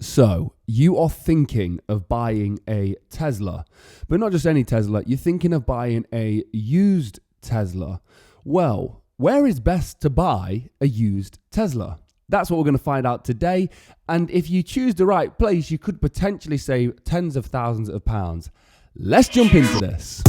So you are thinking of buying a Tesla, but not just any Tesla. You're thinking of buying a used Tesla. Well, where is best to buy a used Tesla? That's what we're going to find out today. And if you choose the right place, you could potentially save tens of thousands of pounds. Let's jump into this.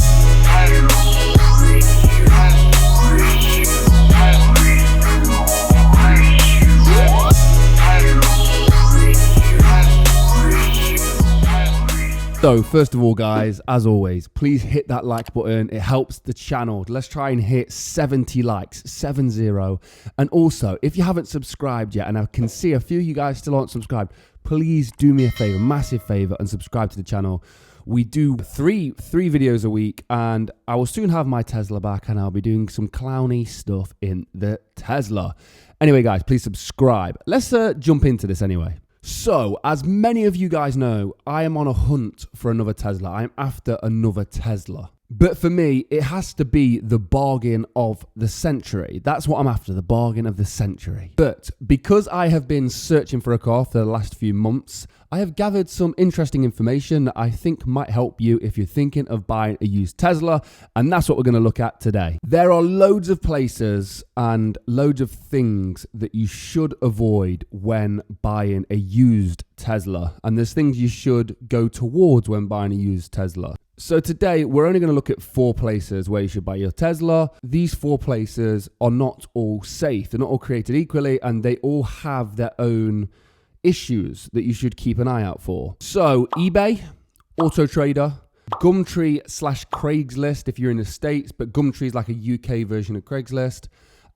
So first of all, guys, as always, please hit that like button. It helps the channel. Let's try and hit 70 likes, 70. And also, if you haven't subscribed yet, and I can see a few of you guys still aren't subscribed, please do me a favor, massive favor, and subscribe to the channel. We do three videos a week, and I will soon have my Tesla back, and I'll be doing some clowny stuff in the Tesla. Anyway, guys, please subscribe. Let's jump into this anyway. So, as many of you guys know, I am on a hunt for another Tesla. I am after another Tesla. But for me, it has to be the bargain of the century. That's what I'm after, the bargain of the century. But because I have been searching for a car for the last few months, I have gathered some interesting information that I think might help you if you're thinking of buying a used Tesla, and that's what we're going to look at today. There are loads of places and loads of things that you should avoid when buying a used Tesla, and there's things you should go towards when buying a used Tesla. So today, we're only going to look at 4 places where you should buy your Tesla. These 4 places are not all safe. They're not all created equally, and they all have their own issues that you should keep an eye out for. So eBay, Autotrader, Gumtree/Craigslist if you're in the States, but Gumtree is like a UK version of Craigslist,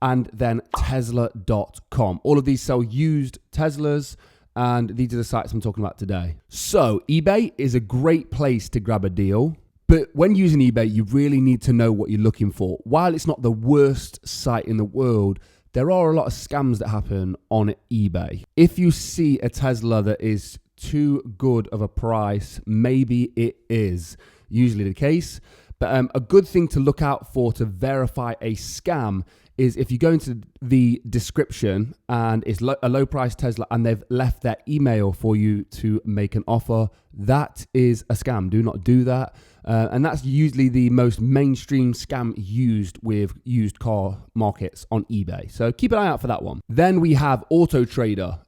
and then Tesla.com. All of these sell used Teslas, and these are the sites I'm talking about today. So eBay is a great place to grab a deal, but when using eBay, you really need to know what you're looking for. While it's not the worst site in the world, there are a lot of scams that happen on eBay. If you see a Tesla that is too good of a price, maybe it is usually the case. But a good thing to look out for to verify a scam is if you go into the description and it's a low price Tesla and they've left their email for you to make an offer, that is a scam. Do not do that. And that's usually the most mainstream scam used with used car markets on eBay. So keep an eye out for that one. Then we have Autotrader.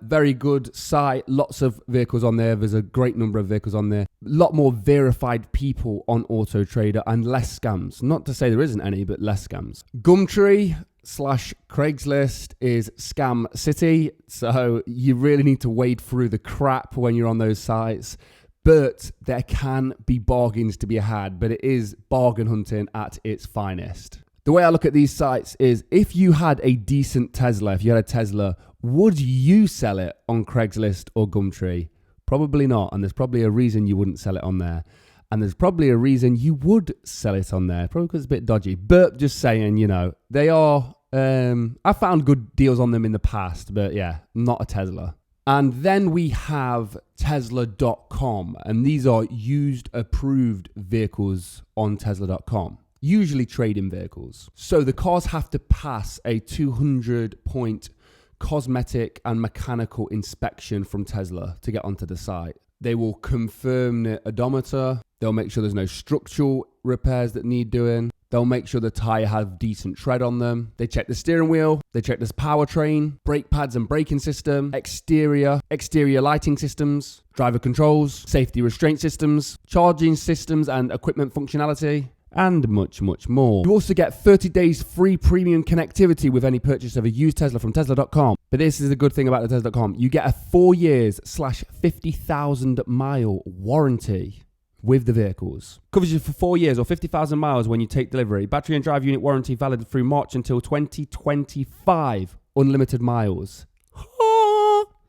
Very good site. Lots of vehicles on there. There's a great number of vehicles on there. A lot more verified people on Autotrader and less scams. Not to say there isn't any, but less scams. Gumtree/Craigslist is scam city. So you really need to wade through the crap when you're on those sites. But there can be bargains to be had, but it is bargain hunting at its finest. The way I look at these sites is if you had a decent Tesla, if you had a Tesla, would you sell it on Craigslist or Gumtree? Probably not. And there's probably a reason you wouldn't sell it on there. And there's probably a reason you would sell it on there, probably because it's a bit dodgy. But just saying, you know, they are, I found good deals on them in the past, but yeah, not a Tesla. And then we have Tesla.com, and these are used approved vehicles on Tesla.com, usually trade-in vehicles. So the cars have to pass a 200-point cosmetic and mechanical inspection from Tesla to get onto the site. They will confirm the odometer. They'll make sure there's no structural repairs that need doing. They'll make sure the tire have decent tread on them. They check the steering wheel. They check this powertrain, brake pads and braking system, exterior lighting systems, driver controls, safety restraint systems, charging systems and equipment functionality, and much, much more. You also get 30 days free premium connectivity with any purchase of a used Tesla from Tesla.com. But this is the good thing about the Tesla.com. You get a 4 years/50,000 mile warranty with the vehicles. Covers you for 4 years or 50,000 miles when you take delivery. Battery and drive unit warranty valid through March until 2025. Unlimited miles.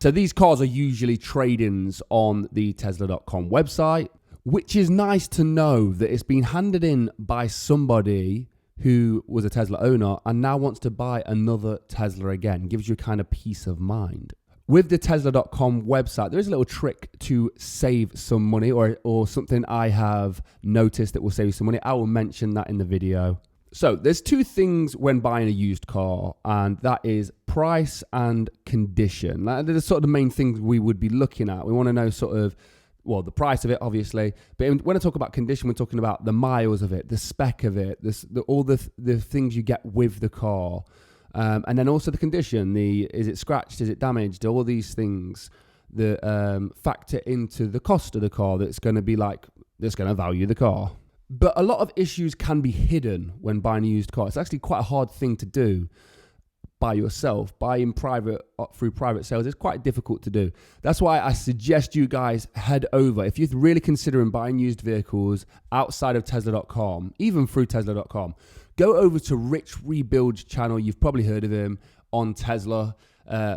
So these cars are usually trade-ins on the Tesla.com website, which is nice to know that it's been handed in by somebody who was a Tesla owner and now wants to buy another Tesla again. Gives you a kind of peace of mind. With the Tesla.com website, there is a little trick to save some money or something I have noticed that will save you some money. I will mention that in the video. So there's two things when buying a used car, and that is price and condition. They're the sort of the main things we would be looking at. We want to know sort of, well, the price of it, obviously. But when I talk about condition, we're talking about the miles of it, the spec of it, all the things you get with the car. And then also the condition, is it scratched, is it damaged, all these things that factor into the cost of the car that's going to value the car. But a lot of issues can be hidden when buying a used car. It's actually quite a hard thing to do by yourself. Buying through private sales is quite difficult to do. That's why I suggest you guys head over. If you're really considering buying used vehicles outside of Tesla.com, even through Tesla.com, go over to Rich Rebuild's channel. You've probably heard of him on Tesla.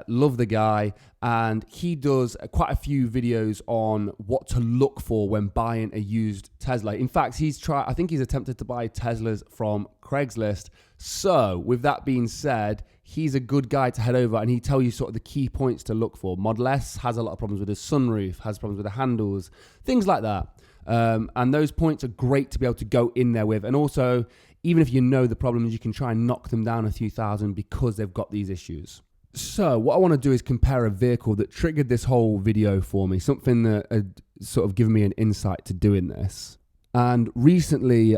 Love the guy, and he does quite a few videos on what to look for when buying a used Tesla. In fact, I think he's attempted to buy Teslas from Craigslist. So with that being said, he's a good guy to head over, and he tell you sort of the key points to look for. Model S has a lot of problems with the sunroof, has problems with the handles, things like that. And those points are great to be able to go in there with. And also, even if you know the problems, you can try and knock them down a few thousand because they've got these issues. So what I want to do is compare a vehicle that triggered this whole video for me, something that had sort of given me an insight to doing this. And recently,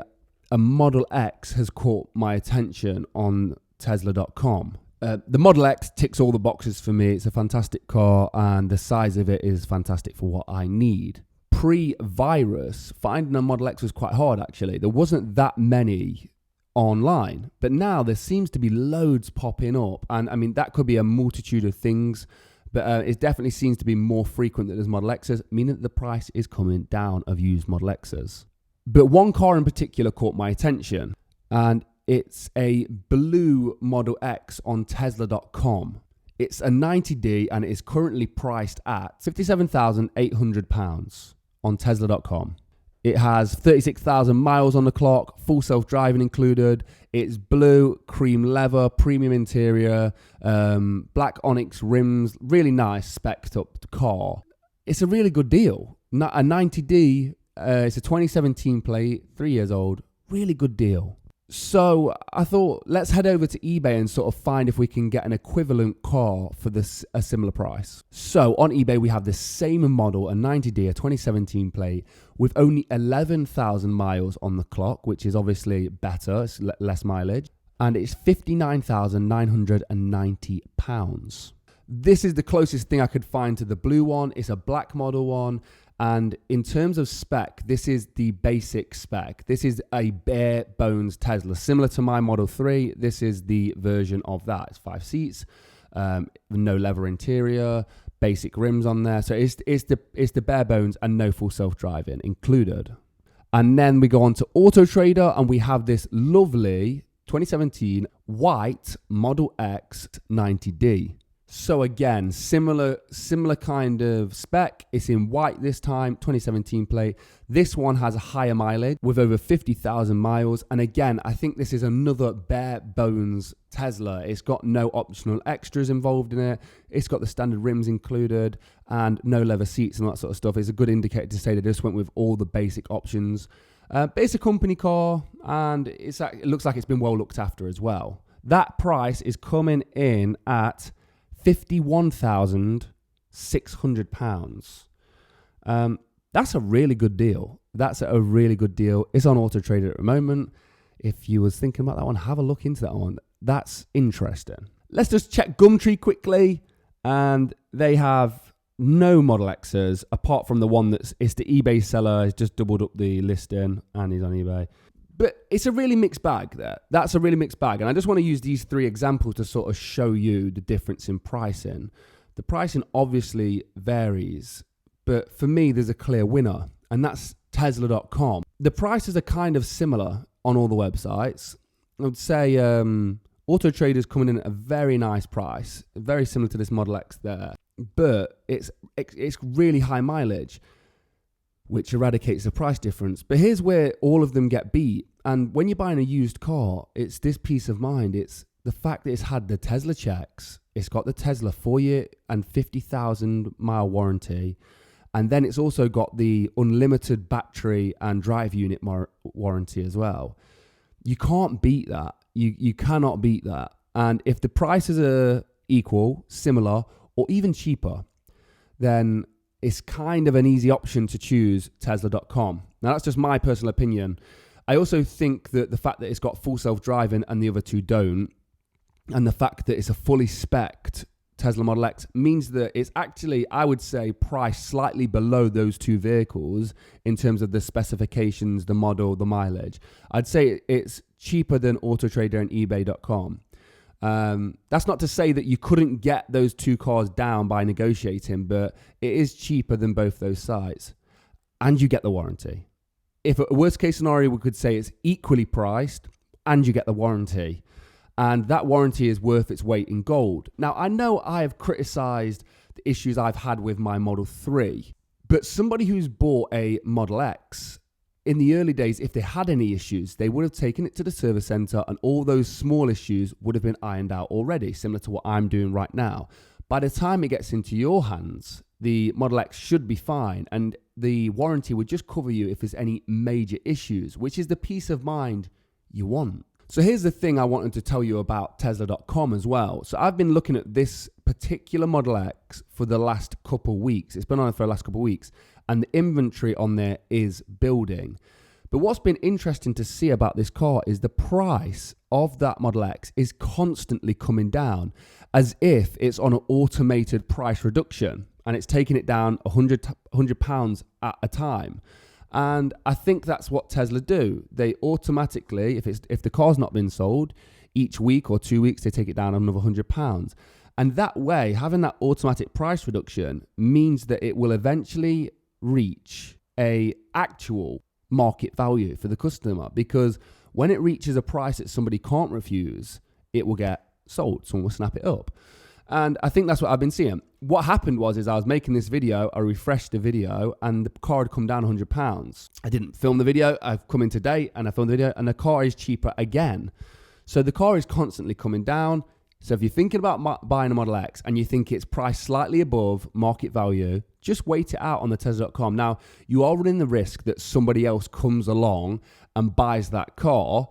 a Model X has caught my attention on Tesla.com. The Model X ticks all the boxes for me. It's a fantastic car, and the size of it is fantastic for what I need. Pre-virus, finding a Model X was quite hard, actually. There wasn't that many online, but now there seems to be loads popping up, and I mean that could be a multitude of things, but it definitely seems to be more frequent that there's Model X's, meaning that the price is coming down of used Model X's. But one car in particular caught my attention, and it's a blue Model X on Tesla.com. It's a 90D, and it is currently priced at £57,800 on Tesla.com. It has 36,000 miles on the clock, full self-driving included. It's blue, cream leather, premium interior, black onyx rims, really nice spec'd up car. It's a really good deal. A 90D, it's a 2017 plate, 3 years old, really good deal. So I thought, let's head over to eBay and sort of find if we can get an equivalent car for a similar price. So on eBay, we have the same model, a 90D, a 2017 plate, with only 11,000 miles on the clock, which is obviously better, it's less mileage, and it's £59,990. This is the closest thing I could find to the blue one. It's a black model one. And in terms of spec, this is the basic spec. This is a bare bones Tesla. Similar to my Model 3, this is the version of that. It's 5 seats, no leather interior, basic rims on there. So it's the bare bones and no full self-driving included. And then we go on to Autotrader, and we have this lovely 2017 white Model X 90D. So again, similar kind of spec. It's in white this time, 2017 plate. This one has a higher mileage with over 50,000 miles. And again, I think this is another bare bones Tesla. It's got no optional extras involved in it. It's got the standard rims included and no leather seats and that sort of stuff. It's a good indicator to say they just went with all the basic options. But it's a company car, and it looks like it's been well looked after as well. That price is coming in at £51,600. That's a really good deal. It's on Autotrader at the moment. If you was thinking about that one, have a look into that one. That's interesting. Let's just check Gumtree quickly, and they have no Model X's apart from the one it's the eBay seller. He's just doubled up the listing and he's on eBay. But it's a really mixed bag there. That's a really mixed bag. And I just want to use these three examples to sort of show you the difference in pricing. The pricing obviously varies, but for me, there's a clear winner, and that's Tesla.com. The prices are kind of similar on all the websites. I would say Autotrader's coming in at a very nice price, very similar to this Model X there, but it's really high mileage, which eradicates the price difference. But here's where all of them get beat. And when you're buying a used car, it's this peace of mind. It's the fact that it's had the Tesla checks. It's got the Tesla 4-year and 50,000 mile warranty. And then it's also got the unlimited battery and drive unit warranty as well. You can't beat that. You cannot beat that. And if the prices are equal, similar, or even cheaper, then it's kind of an easy option to choose Tesla.com. Now, that's just my personal opinion. I also think that the fact that it's got full self-driving and the other two don't, and the fact that it's a fully spec'd Tesla Model X means that it's actually, I would say, priced slightly below those two vehicles in terms of the specifications, the model, the mileage. I'd say it's cheaper than Autotrader and eBay.com. That's not to say that you couldn't get those two cars down by negotiating, but it is cheaper than both those sites. And you get the warranty. If a worst case scenario, we could say it's equally priced and you get the warranty. And that warranty is worth its weight in gold. Now, I know I have criticized the issues I've had with my Model 3, but somebody who's bought a Model X, in the early days, if they had any issues, they would have taken it to the service center and all those small issues would have been ironed out already, similar to what I'm doing right now. By the time it gets into your hands, the Model X should be fine, and the warranty would just cover you if there's any major issues, which is the peace of mind you want. So here's the thing I wanted to tell you about Tesla.com as well. So I've been looking at this particular Model X for the last couple weeks. It's been on for the last couple weeks, and the inventory on there is building. But what's been interesting to see about this car is the price of that Model X is constantly coming down, as if it's on an automated price reduction, and it's taking it down £100 at a time. And I think that's what Tesla do. They automatically, if the car's not been sold, each week or 2 weeks, they take it down another £100. And that way, having that automatic price reduction means that it will eventually reach a actual market value for the customer, because when it reaches a price that somebody can't refuse, it will get sold. Someone will snap it up. And I think that's what I've been seeing. What happened was I was making this video, I refreshed the video, and the car had come down £100. I didn't film the video. I've come in today and I filmed the video, and the car is cheaper again. So the car is constantly coming down. So if you're thinking about buying a Model X and you think it's priced slightly above market value, just wait it out on the Tesla.com. Now, you are running the risk that somebody else comes along and buys that car.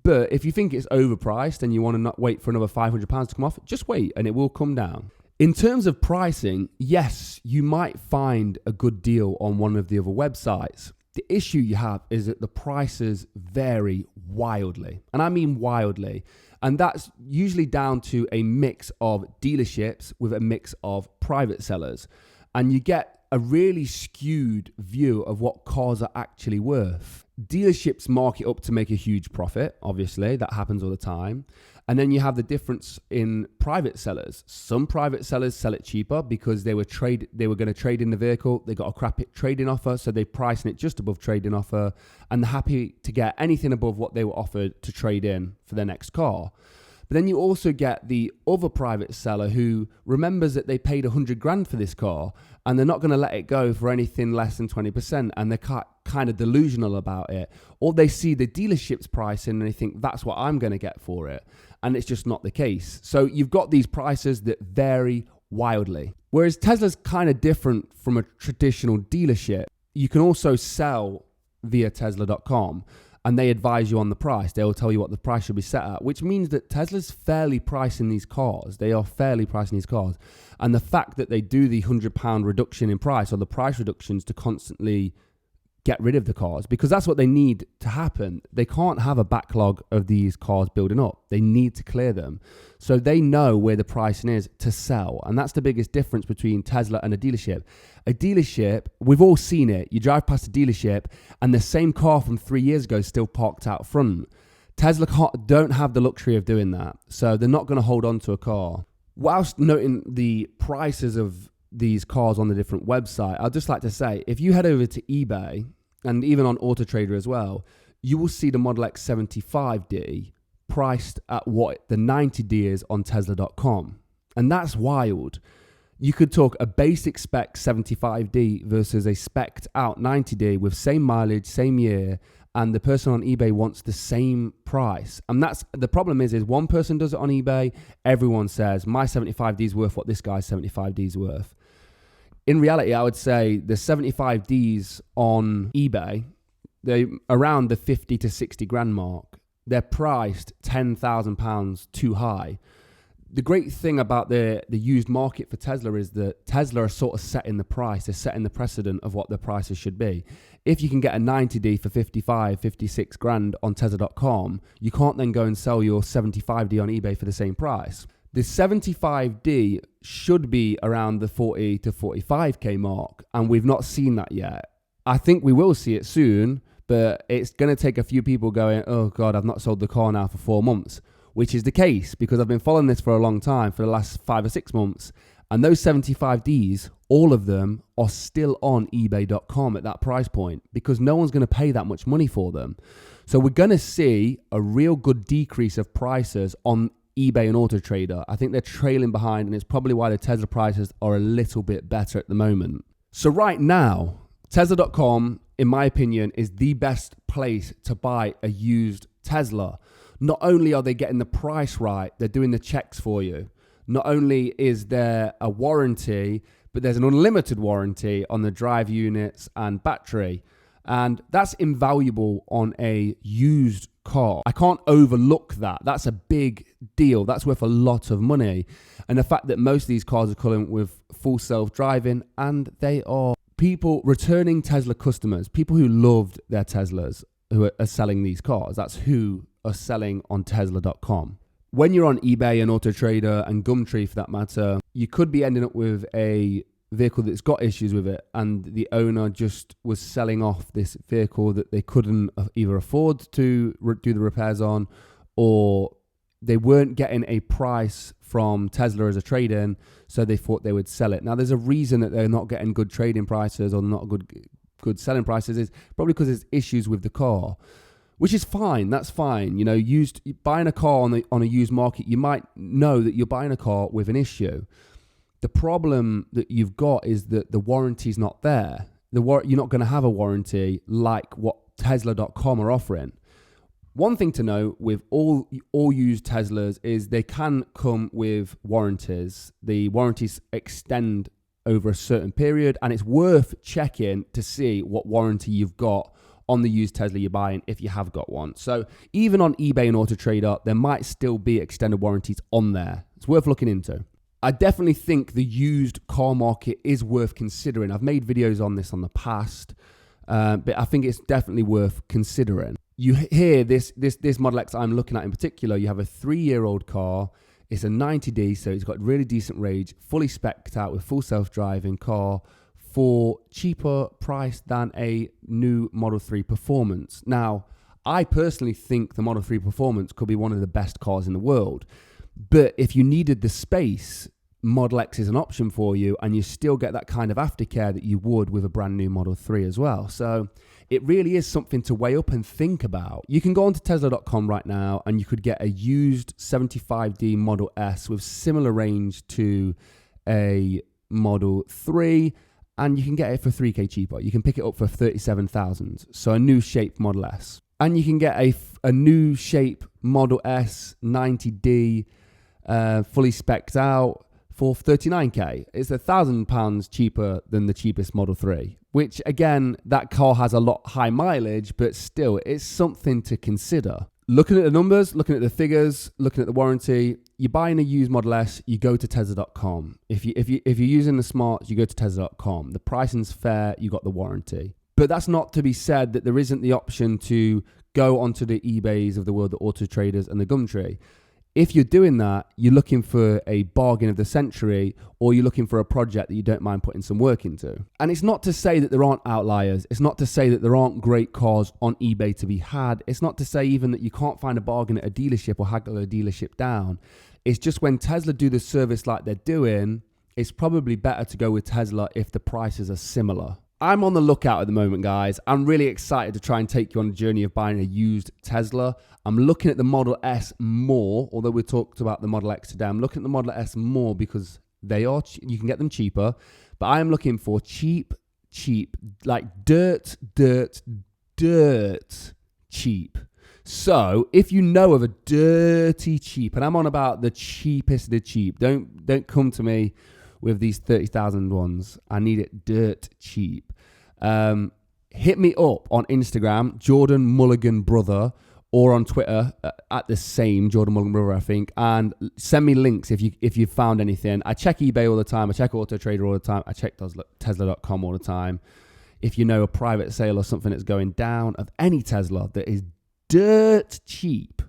But if you think it's overpriced and you want to not wait for another £500 to come off, just wait and it will come down. In terms of pricing, yes, you might find a good deal on one of the other websites. The issue you have is that the prices vary wildly, and I mean wildly. And that's usually down to a mix of dealerships with a mix of private sellers. And you get a really skewed view of what cars are actually worth. Dealerships mark it up to make a huge profit. Obviously, that happens all the time. And then you have the difference in private sellers. Some private sellers sell it cheaper because they were going to trade in the vehicle. They got a crap trading offer, so they're pricing it just above trading offer, and they're happy to get anything above what they were offered to trade in for their next car. But then you also get the other private seller who remembers that they paid $100,000 for this car, and they're not going to let it go for anything less than 20%, and they're kind of delusional about it. Or they see the dealership's pricing and they think that's what I'm going to get for it. And it's just not the case. So you've got these prices that vary wildly. Whereas Tesla's kind of different from a traditional dealership. You can also sell via Tesla.com, and they advise you on the price. They will tell you what the price should be set at, which means that Tesla's fairly pricing these cars. They are fairly pricing these cars. And the fact that they do the £100 reduction in price, or the price reductions, to constantly get rid of the cars, because that's what they need to happen. They can't have a backlog of these cars building up. They need to clear them. So they know where the pricing is to sell. And that's the biggest difference between Tesla and a dealership. A dealership, we've all seen it. You drive past a dealership and the same car from 3 years ago is still parked out front. Tesla don't have the luxury of doing that. So they're not going to hold on to a car. Whilst noting the prices of these cars on the different website, I'd just like to say, if you head over to eBay and even on Autotrader as well, you will see the Model X 75D priced at what the 90D is on Tesla.com. And that's wild. You could talk a basic spec 75D versus a spec'd out 90D with same mileage, same year, and the person on eBay wants the same price. And that's the problem is one person does it on eBay, everyone says my 75D is worth what this guy's 75D is worth. In reality, I would say the 75Ds on eBay, they're around the 50 to 60 grand mark. they're priced £10,000 too high. The great thing about the used market for Tesla is that Tesla are sort of setting the price. They're setting the precedent of what the prices should be. If you can get a 90D for 55, 56 grand on Tesla.com, you can't then go and sell your 75D on eBay for the same price. The 75D should be around the 40 to 45k mark, and we've not seen that yet. I think we will see it soon, but it's going to take a few people going, oh God, I've not sold the car now for 4 months. Which is the case because I've been following this for a long time, for the last 5 or 6 months. And those 75Ds, all of them are still on eBay.com at that price point because no one's going to pay that much money for them. So we're going to see a real good decrease of prices on eBay and Autotrader. I think they're trailing behind, and it's probably why the Tesla prices are a little bit better at the moment. So right now, Tesla.com, in my opinion, is the best place to buy a used Tesla. Not only are they getting the price right, they're doing the checks for you. Not only is there a warranty, but there's an unlimited warranty on the drive units and battery. And that's invaluable on a used car. I can't overlook that. That's a big deal. That's worth a lot of money. And the fact that most of these cars are coming with full self-driving, and they are people, returning Tesla customers, people who loved their Teslas, who are selling these cars. That's who are selling on Tesla.com. When you're on eBay and Autotrader and Gumtree for that matter, you could be ending up with a vehicle that's got issues with it, and the owner just was selling off this vehicle that they couldn't either afford to do the repairs on, or they weren't getting a price from Tesla as a trade-in, so they thought they would sell it. Now, there's a reason that they're not getting good trading prices or not good selling prices. Is probably because there's issues with the car. Which is fine. That's fine. You know, buying a car on a used market, you might know that you're buying a car with an issue. The problem that you've got is that the warranty's not there. You're not going to have a warranty like what Tesla.com are offering. One thing to know with all used Teslas is they can come with warranties. The warranties extend over a certain period, and it's worth checking to see what warranty you've got on the used Tesla you're buying if you have got one. So even on eBay and Autotrader, there might still be extended warranties on there. It's worth looking into. I definitely think the used car market is worth considering. I've made videos on this on the past, but I think it's definitely worth considering. You hear this Model X I'm looking at in particular, you have a 3-year-old car. It's a 90D, so it's got really decent range, fully spec'd out with full self-driving car, for cheaper price than a new Model 3 Performance. Now, I personally think the Model 3 Performance could be one of the best cars in the world. But if you needed the space, Model X is an option for you, and you still get that kind of aftercare that you would with a brand new Model 3 as well. So it really is something to weigh up and think about. You can go onto Tesla.com right now, and you could get a used 75D Model S with similar range to a Model 3, and you can get it for 3k cheaper. You can pick it up for 37,000. So a new shape Model S. And you can get a new shape Model S 90D fully spec'd out for 39k. It's £1,000 cheaper than the cheapest Model 3, which again, that car has a lot high mileage, but still it's something to consider. Looking at the numbers, looking at the figures, looking at the warranty, you're buying a used Model S, you go to Tesla.com. If you're using the smarts, you go to Tesla.com. The pricing's fair, you got the warranty. But that's not to be said that there isn't the option to go onto the eBays of the world, the Autotraders and the Gumtree. If you're doing that, you're looking for a bargain of the century, or you're looking for a project that you don't mind putting some work into. And it's not to say that there aren't outliers. It's not to say that there aren't great cars on eBay to be had. It's not to say even that you can't find a bargain at a dealership or haggle a dealership down. It's just when Tesla do the service like they're doing, it's probably better to go with Tesla if the prices are similar. I'm on the lookout at the moment, guys. I'm really excited to try and take you on a journey of buying a used Tesla. I'm looking at the Model S more, although we talked about the Model X today. I'm looking at the Model S more because you can get them cheaper. But I am looking for cheap, like dirt cheap. So if you know of a dirty cheap, and I'm on about the cheapest of the cheap, don't come to me with these 30,000 ones. I need it dirt cheap. Hit me up on Instagram, Jordan Mulligan Brother, or on Twitter at the same Jordan Mulligan Brother, I think, and send me links if you found anything. I check eBay all the time. I check Autotrader all the time. I check Tesla.com all the time. If you know a private sale or something that's going down of any Tesla that is dirt cheap,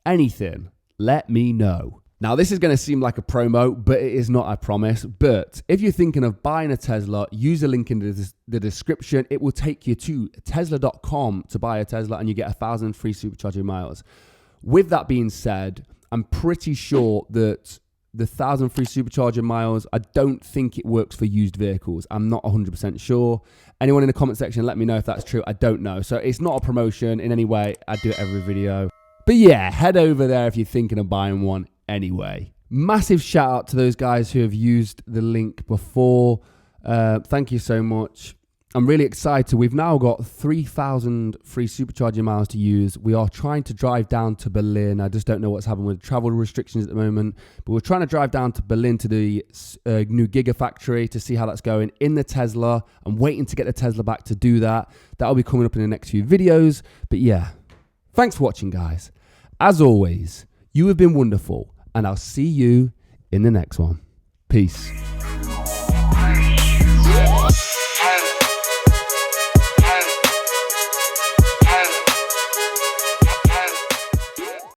anything, let me know. Now, this is going to seem like a promo, but it is not, I promise. But if you're thinking of buying a Tesla, use a link in the description. It will take you to tesla.com to buy a Tesla, and you get 1,000 free supercharger miles. With that being said, I'm pretty sure that the 1,000 free supercharger miles, I don't think it works for used vehicles. I'm not 100% sure. Anyone in the comment section, let me know if that's true. I don't know. So it's not a promotion in any way. I do it every video. But yeah, head over there if you're thinking of buying one anyway. Massive shout out to those guys who have used the link before. Thank you so much. I'm really excited. We've now got 3,000 free supercharging miles to use. We are trying to drive down to Berlin. I just don't know what's happening with travel restrictions at the moment, but we're trying to drive down to Berlin to the new Gigafactory to see how that's going in the Tesla. I'm waiting to get the Tesla back to do that. That'll be coming up in the next few videos. But yeah, thanks for watching, guys. As always, you have been wonderful, and I'll see you in the next one. Peace.